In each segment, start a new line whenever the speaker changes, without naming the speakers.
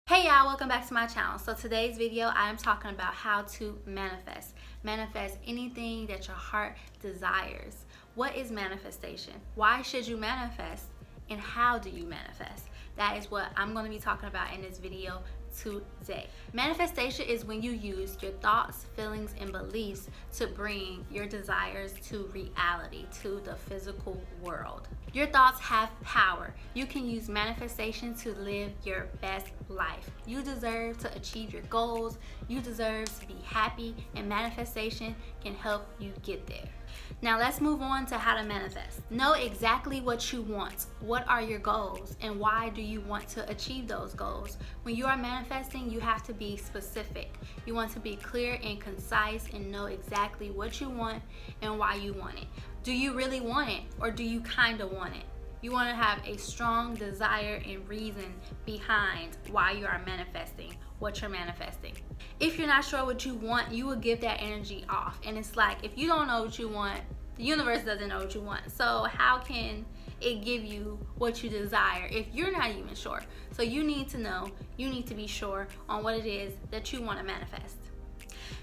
Hey y'all, welcome back to my channel. So today's video I am talking about how to manifest anything that your heart desires. What is manifestation? Why should you manifest? And how do you manifest? That is what I'm going to be talking about in this video today. Manifestation is when you use your thoughts, feelings, and beliefs to bring your desires to reality, to the physical world. Your thoughts have power. You can use manifestation to live your best life. You deserve to achieve your goals. You deserve to be happy, and manifestation can help you get there. Now let's move on to how to manifest. Know exactly what you want. What are your goals and why do you want to achieve those goals? When you are manifesting, you have to be specific. You want to be clear and concise and know exactly what you want and why you want it. Do you really want it, or do you kind of want it? You want to have a strong desire and reason behind why you are manifesting what you're manifesting. If you're not sure what you want, you will give that energy off. And it's like, if you don't know what you want, the universe doesn't know what you want. So how can it give you what you desire if you're not even sure? So you need to know, you need to be sure on what it is that you want to manifest.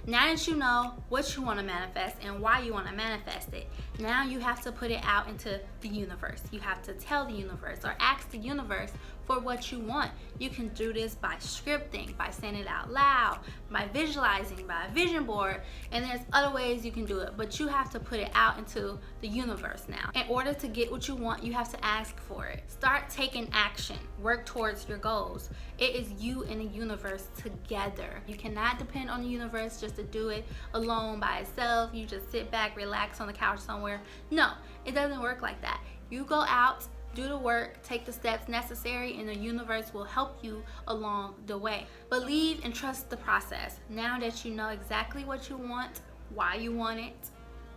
Now that you know what you want to manifest and why you want to manifest it, now you have to put it out into the universe. You have to tell the universe or ask the universe for what you want. You can do this by scripting, by saying it out loud, by visualizing, by a vision board, and there's other ways you can do it, but you have to put it out into the universe now. In order to get what you want, you have to ask for it. Start taking action. Work towards your goals. It is you and the universe together. You cannot depend on the universe just to do it alone by itself. You just sit back, relax on the couch somewhere. No, it doesn't work like that. You go out, do the work, take the steps necessary, and the universe will help you along the way. Believe and trust the process. Now that you know exactly what you want, why you want it,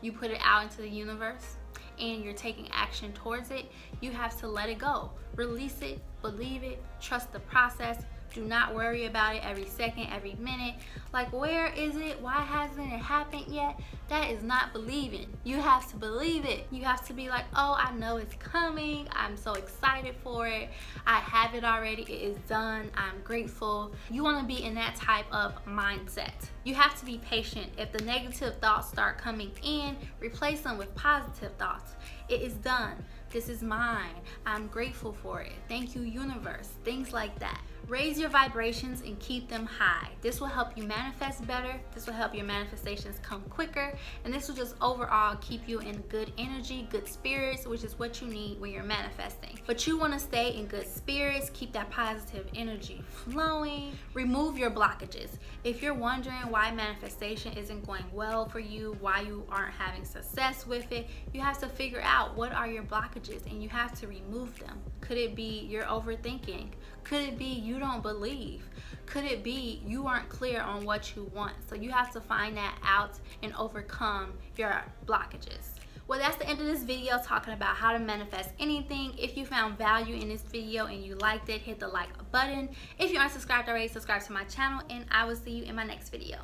you put it out into the universe, and you're taking action towards it, you have to let it go. Release it, believe it, trust the process. Do not worry about it every second, every minute. Like, where is it? Why hasn't it happened yet? That is not believing. You have to believe it. You have to be like, oh, I know it's coming. I'm so excited for it. I have it already. It is done. I'm grateful. You want to be in that type of mindset. You have to be patient. If the negative thoughts start coming in, replace them with positive thoughts. It is done. This is mine. I'm grateful for it. Thank you, universe. Things like that. Raise your vibrations and keep them high. This will help you manifest better. This will help your manifestations come quicker. And this will just overall keep you in good energy, good spirits, which is what you need when you're manifesting. But you want to stay in good spirits, keep that positive energy flowing. Remove your blockages. If you're wondering why manifestation isn't going well for you, why you aren't having success with it, you have to figure out what are your blockages and you have to remove them. Could it be you're overthinking? Could it be you don't believe? Could it be you aren't clear on what you want? So you have to find that out and overcome your blockages. Well, that's the end of this video talking about how to manifest anything. If you found value in this video and you liked it, hit the like button. If you aren't subscribed already, subscribe to my channel, and I will see you in my next video.